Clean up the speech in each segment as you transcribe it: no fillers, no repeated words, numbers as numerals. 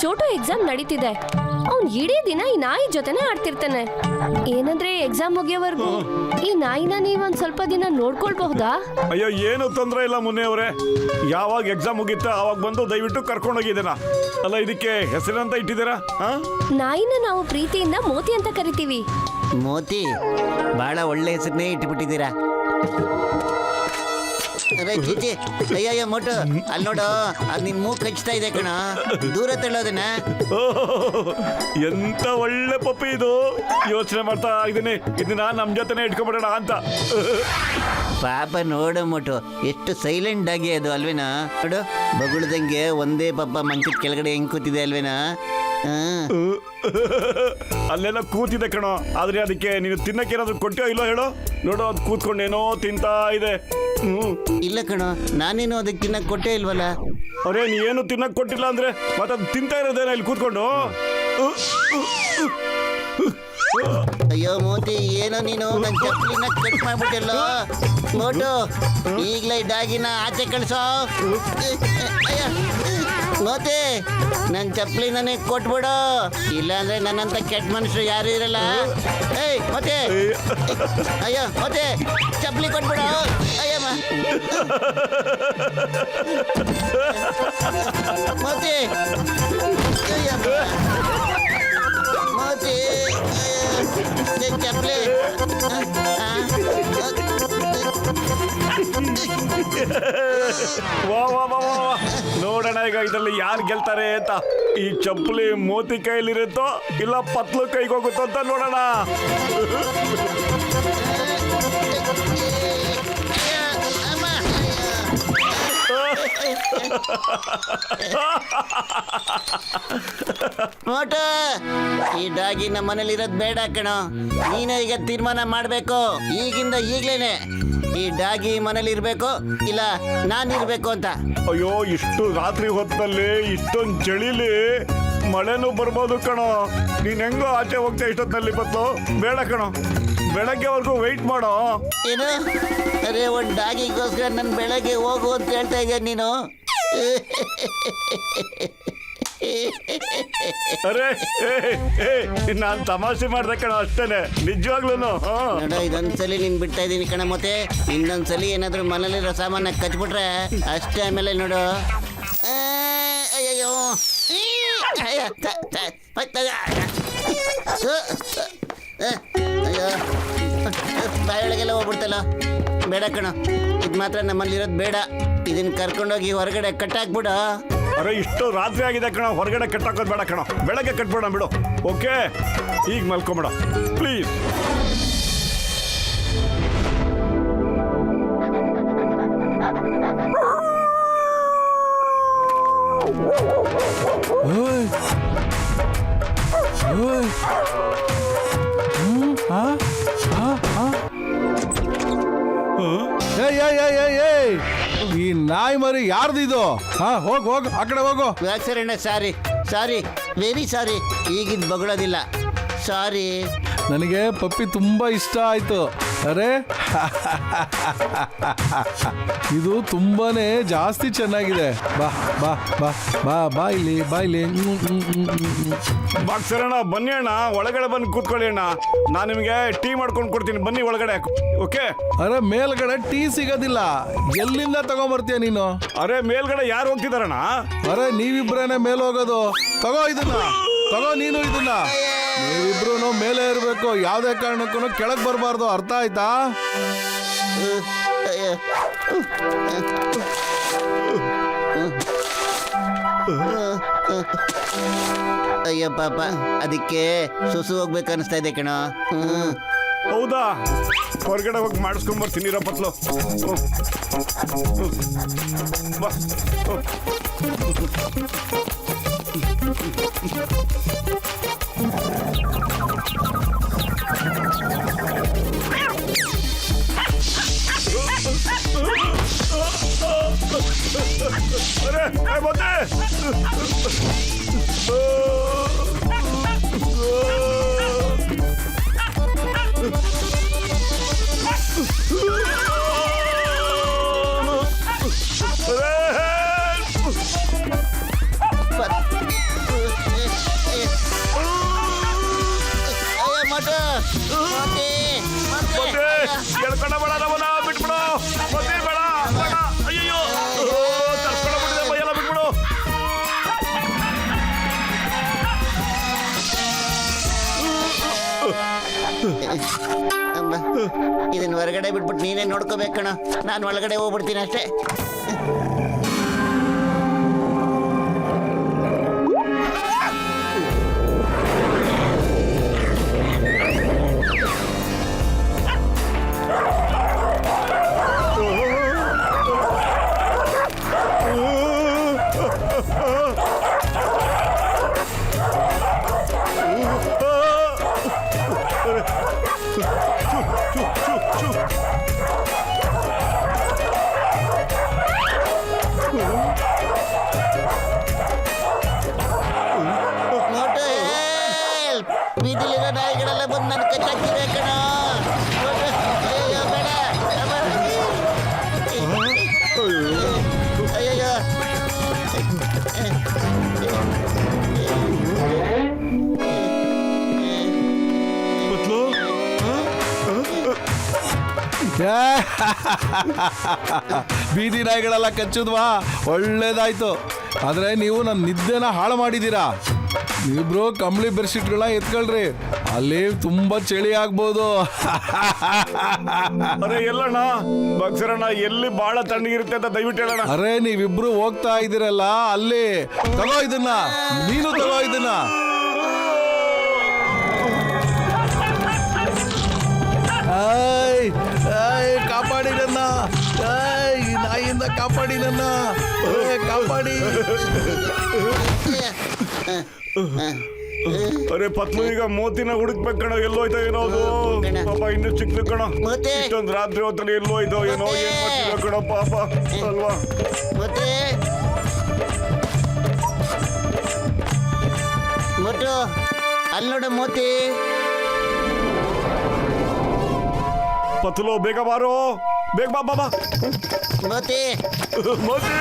Chotu exam ನಡೀತಿದೆ. ಅವ್ನ್ ಇಡೀ ದಿನ ಈ ನಾಯಿ ಜೊತೆನೆ ಆಡ್ತಿರ್ತಾನೆ. ಏನಂದ್ರೆ ಎಕ್ಸಾಮ್ ಮುಗಿಯೋವರೆಗೂ ಈ ನಾಯಿನ ನೀವೊಂದ್ ಸ್ವಲ್ಪ ದಿನ ನೋಡ್ಕೊಳ್ಬಹುದಾ? ಅಯ್ಯೋ, ಏನು ತೊಂದರೆ ಇಲ್ಲ ಮುನ್ನೆ ಅವರೇ. ಯಾವಾಗ ಎಕ್ಸಾಮ್ ಮುಗಿತ ಅವಾಗ ಬಂದು ದಯವಿಟ್ಟು ಕರ್ಕೊಂಡು ಹೋಗಿದ್ದೀನ. ಅಲ್ಲ, ಇದಕ್ಕೆ ಹೆಸರಂತ ಇಟ್ಟಿದ್ದೀರಾ? ನಾಯಿನ ನಾವು ಪ್ರೀತಿಯಿಂದ ಮೋತಿ ಅಂತ ಕರಿತೀವಿ. ಮೋತಿ ಬಹಳ ಒಳ್ಳೆ ಹೆಸರನ್ನೇ ಇಟ್ಟುಬಿಟ್ಟಿದ್ದೀರಾ. ಅರೆ ಚೀಚಿ, ಅಯ್ಯಯ್ಯ ಮೋಟು, ಅಲ್ಲಿ ನೋಡು, ಅದು ನಿನ್ ಮೂಗ್ ಕಚ್ತಾ ಇದೆ ಕಣ, ದೂರ ತಳ್ಳೋದನ್ನ. ಎಂತ ಒಳ್ಳೆ ಪಪ್ಪಿ ಇದು. ಯೋಚನೆ ಮಾಡ್ತಾ ಇದ್ದೀನಿ ಇದನ್ನ ನಮ್ ಜೊತೆನೆ ಇಟ್ಕೊಂಡ್ಬಿಡೋಣ ಅಂತ. ಪಾಪ ನೋಡು ಮೋಟು, ಎಷ್ಟು ಸೈಲೆಂಟ್ ಆಗಿ ಅದು ಅಲ್ವೇನಾ? ನೋಡು, ಬಗುಳ್ದಂಗೆ ಒಂದೇ ಪಾಪ ಮಂಚದ ಕೆಳಗಡೆ ಹೆಂಗ್ ಕೂತಿದೆ ಅಲ್ವೇನಾ? ಅಲ್ಲೆಲ್ಲ ಕೂತಿದೆ ಕಣೋ, ಆದ್ರೆ ಅದಕ್ಕೆ ನೀನು ತಿನ್ನಕ್ಕೆ ಏನಾದ್ರು ಕೊಟ್ಟೋ ಇಲ್ಲೋ ಹೇಳೋ? ನೋಡು, ಅದು ಕೂತ್ಕೊಂಡೇನೋ ತಿಂತಾ ಇದೆ. ಇಲ್ಲ ಕಣೋ, ನಾನೇನು ಅದಕ್ಕೆ ತಿನ್ನಕ್ ಕೊಟ್ಟೇ ಇಲ್ವಲ್ಲ. ಅರೇ, ನೀ ಏನು ತಿನ್ನಕ್ ಕೊಟ್ಟಿಲ್ಲ ಅಂದ್ರೆ ಮತ್ತೆ ಅದು ತಿಂತಾ ಇರೋದೇನ ಇಲ್ಲಿ ಕೂತ್ಕೊಂಡು? ಅಯ್ಯೋ ಮೋತಿ, ಏನೋ ನೀನು ನನ್ನ ಚಪ್ಪಲಿನ ಕಟ್ ಮಾಡ್ಬಿಟ್ಟಿಲ್ಲ. ಮೋಟು, ಈಗಲೇ ಡಾಗಿನ ಆಚೆ ಕಳಿಸೋ. ಅಯ್ಯ ಮೋತಿ, ನನ್ನ ಚಪ್ಪಲಿ ನನಗೆ ಕೊಟ್ಬಿಡು, ಇಲ್ಲಾಂದ್ರೆ ನನ್ನಂತ ಕೆಟ್ಟ ಮನುಷ್ಯರು ಯಾರು ಇರಲ್ಲ. ಏಯ್ ಮೋತಿ, ಅಯ್ಯೋ ಮೋತಿ, ಚಪ್ಪಲಿ ಕೊಟ್ಬಿಡು. ಅಯ್ಯಮ್ಮ ಮೋತಿ, ಅಯ್ಯಮ್ಮ ಮೋತಿ, ಚಪ್ಪಲಿ. ವಾ ವಾ ವಾ ವಾ, ನೋಡೋಣ ಈಗ ಇದರಲ್ಲಿ ಯಾರು ಗೆಲ್ತಾರೆ ಅಂತ. ಈ ಚಪ್ಪಲಿ ಮೋತಿ ಕೈಲಿರುತ್ತೋ ಇಲ್ಲ ಪತ್ಲು ಕೈಗೆ ಹೋಗುತ್ತೋ ಅಂತ ನೋಡೋಣ. ಮೋಟ, ಈ ಡಾಗಿ ನಮ್ಮ ಮನೇಲಿ ಇರೋದು ಬೇಡ ಕಣೋ. ನೀನೇ ಈಗ ತೀರ್ಮಾನ ಮಾಡ್ಬೇಕು, ಈಗಿಂದ ಈಗ್ಲೇನೆ. ಈ ಡಾಗಿ ಮನೇಲಿ ಇರ್ಬೇಕು ಇಲ್ಲ ನಾನಿರ್ಬೇಕು ಅಂತ. ಅಯ್ಯೋ, ಇಷ್ಟು ರಾತ್ರಿ ಹೊತ್ತಲ್ಲಿ ಇಷ್ಟೊಂದು ಚಳಿಲಿ ಮಳೆನೂ ಬರ್ಬೋದು ಕಣೋ. ನೀನ್ ಹೆಂಗೋ ಆಚೆ ಹೋಗ್ತಾ ಇಷ್ಟೊತ್ತಲ್ಲಿ ಬತ್ತು? ಬೇಡ ಕಣೋ, ಬೆಳಗ್ಗೆವರೆಗೂ ವೆಯ್ಟ್ ಮಾಡೋ. ಏನು? ಅರೆ, ಒಂದು ಡಾಗಿಗೋಸ್ಕರ ನನ್ನ ಬೆಳಗ್ಗೆ ಹೋಗು ಅಂತ ಹೇಳ್ತಾ ಇದ್ದೆ ನೀನು. ಅರೆ, ನಾನ್ ತಮಾಷೆ ಮಾಡ್ದೆ ಕಣ, ಅಷ್ಟೇನೆ, ನಿಜವಾಗ್ಲೂ. ನೋಡ, ಇದೊಂದ್ಸಲಿ ನೀನ್ ಬಿಡ್ತಾ ಇದೀನಿ ಕಣ. ಮತ್ತೆ ಇನ್ನೊಂದ್ಸಲಿ ಏನಾದ್ರು ಮನೇಲಿರೋ ಸಾಮಾನ ಕಚ್ಬಿಟ್ರೆ ಅಷ್ಟೇ. ಆಮೇಲೆ ನೋಡು, ಅಯ್ಯಯ್ಯೋ, ಅಯ್ಯೋ, ಬಾಯೊಳಗೆಲ್ಲ ಹೋಗ್ಬಿಡ್ತಲ್ಲ. ಬೇಡ ಕಣ, ಇದು ಮಾತ್ರ ನಮ್ಮಲ್ಲಿರೋದು ಬೇಡ. ಇದನ್ನ ಕರ್ಕೊಂಡೋಗಿ ಹೊರಗಡೆ ಕಟ್ಟಾಕ್ಬಿಡ. ಅರೆ, ಇಷ್ಟು ರಾತ್ರಿ ಆಗಿದೆ ಕಣ, ಹೊರಗಡೆ ಕಟ್ಟಾಕೋದು ಬೇಡ ಕಣ, ಬೆಳಗ್ಗೆ ಕಟ್ಬೇಡ ಬಿಡು. ಓಕೆ, ಈಗ ಮಲ್ಕೊಂಬೇಡ ಪ್ಲೀಸ್. ಈ ನಾಯಿ ಮರಿ ಯಾರ್ದು ಇದು? ಹೋಗ್ ಹೋಗ್, ಆ ಕಡೆ ಹೋಗು. ಸರಣ್ಣ, ಸಾರಿ ಸಾರಿ, ವೆರಿ ಸಾರಿ. ಈಗಿದ್ ಬಗಳೋದಿಲ್ಲ, ಸಾರಿ. ನನಗೆ ಪಪ್ಪಿ ತುಂಬಾ ಇಷ್ಟ ಆಯ್ತು. ಅರೆ, ಇದು ತುಂಬಾನೇ ಜಾಸ್ತಿ ಚೆನ್ನಾಗಿದೆ. ಬಾ ಬಾ ಬಾ ಬಾ ಬಾ ಇಲ್ಲಿ, ಬಾ ಇಲ್ಲಿ. ಬಾಕ್ಸರಣ್ಣ, ಬನ್ನಿ ಅಣ್ಣ, ಒಳಗಡೆ ಬಂದು ಕೂತ್ಕೊಳ್ಳಿ ಅಣ್ಣ. ನಾನು ನಿಮಗೆ ಟೀ ಮಾಡ್ಕೊಂಡು ಕೊಡ್ತೀನಿ, ಬನ್ನಿ ಒಳಗಡೆ. ಓಕೆ? ಅರೆ, ಮೇಲ್ಗಡೆ ಟೀ ಸಿಗೋದಿಲ್ಲ, ಎಲ್ಲಿಂದ ತಗೊಂಬರ್ತೀಯ ನೀನು? ಅರೆ, ಮೇಲ್ಗಡೆ ಯಾರು ಹೋಗ್ತಿದಾರಣ್ಣ? ಅರೆ, ನೀವಿಬ್ರೇನೆ ಮೇಲ್ ಹೋಗೋದು. ತಗೋ ಇದನ್ನ, ತಗೋ ನೀನು ಇದನ್ನ. ನೀವಿಬ್ರು ಮೇಲೆ ಇರ್ಬೇಕು, ಯಾವ್ದೇ ಕಾರಣಕ್ಕೂ ಕೆಳಗ್ ಬರಬಾರ್ದು, ಅರ್ಥ ಆಯ್ತಾ? ಅಯ್ಯೋ ಪಾಪ, ಅದಕ್ಕೆ ಸುಸು ಹೋಗ್ಬೇಕು ಅನಿಸ್ತಾ ಇದೆ ಕಣ. ಹೌದಾ? ಹೊರಗಡೆ ಹೋಗಿ ಮಾಡಿಸ್ಕೊಂಬರ್ತೀನಿ ಇರೋ ಪತ್ಲು. ಬಾ. ಅರೆ, ಮತ್ತೆ ಮೋತಿ ಮತ್ತೆ ಎಳ್ಕೊಂಡ ಬೇಡ ನಮ್ಮನ್ನ ಬಿಟ್ಬಿಡು ಮತ್ತೆ ಬೇಡ ಬೇಡ ಅಯ್ಯೋ ತರ್ಸ್ಕೊಂಡ ಬಿಟ್ಟಿದೆ ಮೈಯೆಲ್ಲ ಬಿಟ್ಬಿಡು. ಅಮ್ಮ, ಇದನ್ನ ಹೊರಗಡೆ ಬಿಟ್ಬಿಟ್ಟು ನೀನೇ ನೋಡ್ಕೋಬೇಕು ಕಣ. ನಾನು ಒಳಗಡೆ ಹೋಗ್ಬಿಡ್ತೀನಿ ಅಷ್ಟೇ. ಮೋಟು help! ಬೀದಿಲಿರೋ ನಾಯಿಗಳೆಲ್ಲ ಬಂದು ನನ್ನ ಕಚ್ಚಾಕ್ತಿವೆ ಕಣ. ಮೋಟು, ಅಯ್ಯೋ ಬೇಡ ಅಮ್ಮ. ಅಯ್ಯಯ್ಯೋ. ಬೀದಿ ನಾಯಿಗಳೆಲ್ಲ ಕಚ್ಚುದ್ವಾ, ಒಳ್ಳೇದಾಯ್ತು. ಆದ್ರೆ ನೀವು ನನ್ನ ನಿದ್ದೆನ ಹಾಳು ಮಾಡಿದ್ದೀರಾ. ನೀವಿಬ್ರು ಕಂಬಳಿ ಬೆಡ್ಶೀಟ್ಗಳನ್ನ ಎತ್ಕೊಳ್ರಿ, ಅಲ್ಲಿ ತುಂಬಾ ಚಳಿ ಆಗ್ಬೋದು. ಅರೆ ಎಲ್ಲಣ್ಣ ಬಕ್ಸರಣ್ಣ ಎಲ್ಲಿ ಬಹಳ ತಣ್ಣಗಿರುತ್ತೆ ಅಂತ ದಯವಿಟ್ಟು ಹೇಳೋಣ. ಅರೆ ನೀವಿಬ್ರು ಹೋಗ್ತಾ ಇದ್ದೀರಲ್ಲ ಅಲ್ಲಿ, ತಗೋ ಇದನ್ನ, ನೀನು ತಗೋ ಇದನ್ನ. ಕಾಪಾಡಿ ನನ್ನ, ಈ ನಾಯಿಯಿಂದ ಕಾಪಾಡಿ ನನ್ನ, ಕಾಪಾಡಿ. ಅರೆ ಪತ್ಲು ಈಗ ಮೋತಿನ ಹುಡುಕ್ಬೇಕು ಕಣ, ಎಲ್ಲೋಯ್ತಾ ಏನೋ ಅದು ಪಾಪ. ಇನ್ನು ಚಿಕ್ಕದು ಕಣ, ಮೋತಿ? ಇಷ್ಟೊಂದು ರಾತ್ರಿ ಹೊತ್ತಲ್ಲಿ ಎಲ್ಲೋಯ್ತೋ ಏನೋ, ಏನ್ ಮಾಡ್ತಿರೋ ಕಣ ಪಾಪ ಅಲ್ವಾ. ಮೋಟು, ಮೋಟು ಅಲ್ಲಿ ನೋಡು ಮೋತಿ. ಪತ್ಲು ಬೇಗ ಬಾರೋ, ಬೇಗ ಬಾ ಬಾಬಾ. ಮೋತಿ ಮೋತಿ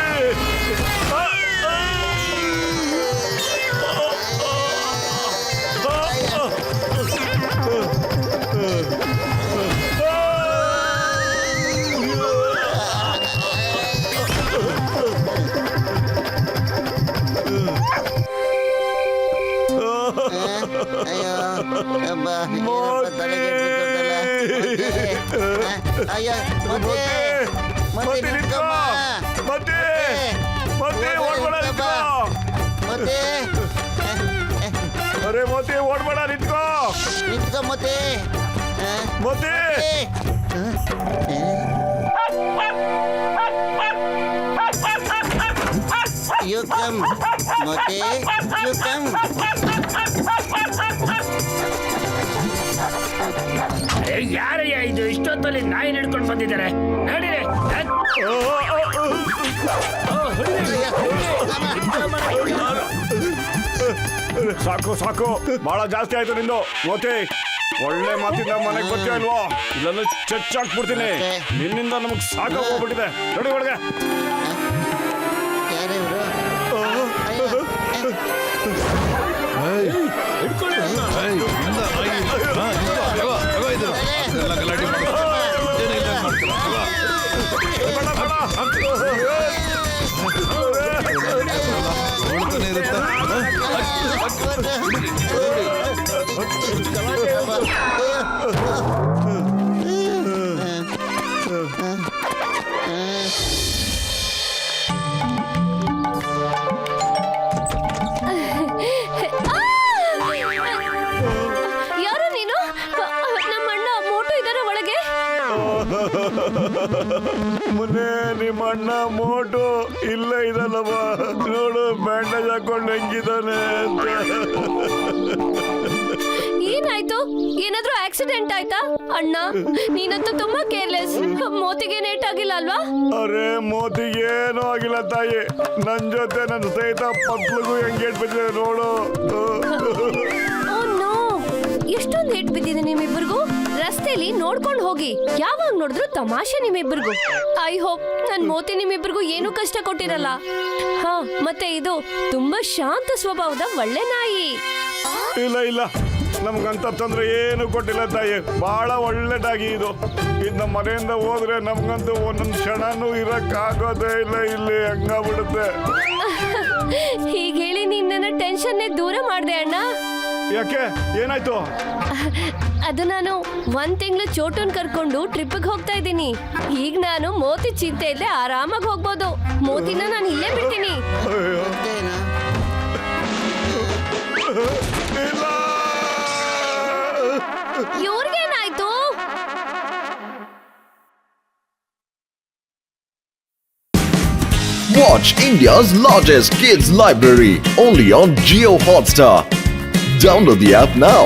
ಅಯ್ಯೋ ಅಬ್ಬ, ಏನಪ್ಪ ತಲೆಗೆ ಬಿದ್ದೋದಲ್ಲ. ಅಯ್ಯೋ ಮೋತಿ, ಮೋತಿ ನಿಂತ್ಕೊಮ್ಮ. ಮತ್ತೆ ಮತ್ತೆ ಓಡ್ಬೇಡ ನಿಂತ್ಕೋ. ಮೋತಿ ಅರೆ ಮೋತಿ ಓಡ್ಬೇಡ ನಿಂತ್ಕೋ. ನಿಂತ್ಕೊ Moti. Moti You come, Moti. You come. ಯಾರಯ್ಯ ಇದು ಇಷ್ಟೊತ್ತಲ್ಲಿ ನಾಯಿ ಹಿಡ್ಕೊಂಡು ಬಂದಿದ್ದಾರೆ ನಡೀರಿ. ಸಾಕು ಸಾಕು, ಬಹಳ ಜಾಸ್ತಿ ಆಯ್ತು ನಿಂದು. ಮೋತಿ ಒಳ್ಳೆ ಮಾತಿಂದ ಮನೆಗೆ ಬರ್ತೀಯ ಇಲ್ವೋ, ಇಲ್ಲೆಲ್ಲ ಚಚ್ಚಾಕ್ಬಿಡ್ತೀನಿ. ನಿನ್ನಿಂದ ನಮಗ್ ಸಾಕ ಹೋಗ್ಬಿಟ್ಟಿದೆ. ನೋಡಿ ಒಳಗೆ. ಯಾರಿವ್ರು? ಯಾರು ನೀನು? ನಮ್ಮ ಅಣ್ಣ ಮೋಟು ಇದಾರೆ ಒಳಗೆ. ಮುನ್ನೆ ನಿಮ್ಮ ಅಣ್ಣ ಮೋಟು ಇಲ್ಲ ಇದಲ್ಲವ, ನೋಡು ಬ್ಯಾಂಡೇಜ್ ಹಾಕೊಂಡು ಹೆಂಗಿದಾನೆ ಅಂತ. ಏನಾಯ್ತು? ಏನಾದ್ರೂ ಆಕ್ಸಿಡೆಂಟ್ ಆಯ್ತಾ? ಅಣ್ಣ ನೀನಂತೂ ತುಂಬಾ ಕೇರ್ಲೆಸ್. ಮೋತಿಗೆ ನೇಟ್ ಆಗಿಲ್ಲ ಅಲ್ವಾ? ಅರೆ ಮೋತಿಗೇನೂ ಆಗಿಲ್ಲ ತಾಯಿ, ನನ್ ಜೊತೆ ನನ್ನ ಸ್ನೇಹಿತ ಪತ್ಲಿಗೂ ಎಂಗೇಜ್ ಬಿದ್ದಿದೆ ನೋಡು. ಓ ನೋ, ಎಷ್ಟೊಂದು ಏಟ್ ಬಿದ್ದಿದೆ ನಿಮ್ಮಿಬ್ಬರಿಗೂ. ರಸ್ತೆಲಿ ನೋಡ್ಕೊಂಡು ಹೋಗಿ, ಯಾವಾಗ ನೋಡಿದ್ರು ತಮಾಷೆ ನಿಮ್ಮಿಬ್ಬರಿಗೂ. ಐ ಹೋಪ್ ನನ್ ಮೋತಿ ನಿಮ್ಮಿಬ್ಬರಿಗೂ ಏನೂ ಕಷ್ಟ ಕೊಟ್ಟಿರಲ್ಲ. ಹಾ, ಮತ್ತೆ ಇದು ತುಂಬಾ ಶಾಂತ ಸ್ವಭಾವದ ಒಳ್ಳೆ ನಾಯಿ. ಇಲ್ಲ ಇಲ್ಲ, ನಮ್ಗಂತ ತೊಂದ್ರೆ ಏನು ಕೊಟ್ಟಿಲ್ಲ ತಾಯಿ. ಬಹಳ ಒಳ್ಳೆ ಡಾಗಿ ಇದು. ನಮ್ಮ ಮನೆಯಿಂದ ಹೋದ್ರೆ ನಮ್ಗಂತೂ ಒಂದೊಂದು ಕ್ಷಣನೂ ಇರಕ್ಕಾಗೋದೇ ಇಲ್ಲ, ಇಲ್ಲಿ ಹಂಗಾಗ್ಬಿಡುತ್ತೆ. ಹೀಗೆ ಹೇಳಿ ನಿನ್ನ ಟೆನ್ಷನ್ನೇ ದೂರ ಮಾಡ್ದೆ ಅಣ್ಣ. ಯಾಕೆ, ಏನಾಯ್ತು? ಅದು ನಾನು 1 ತಿಂಗಳು ಚೋಟುನ್ ಕರ್ಕೊಂಡು ಟ್ರಿಪ್ಗೆ ಹೋಗ್ತಾ ಇದ್ದೀನಿ. ಈಗ ನಾನು ಮೋತಿ ಚಿಂತೆ ಇಲ್ಲದೆ ಆರಾಮಾಗಿ ಹೋಗ್ಬೋದು. ಮೋತಿನ ನಾನು ಇಲ್ಲೇ ಬಿಡ್ತೀನಿ. ಅಯ್ಯೋ, ಅಷ್ಟೇನಾ? ಇಲ್ಲ. ಇವ್ರಿಗೇನಾಯ್ತು? Watch India's largest kids library only on Jio Hotstar. Download the app now.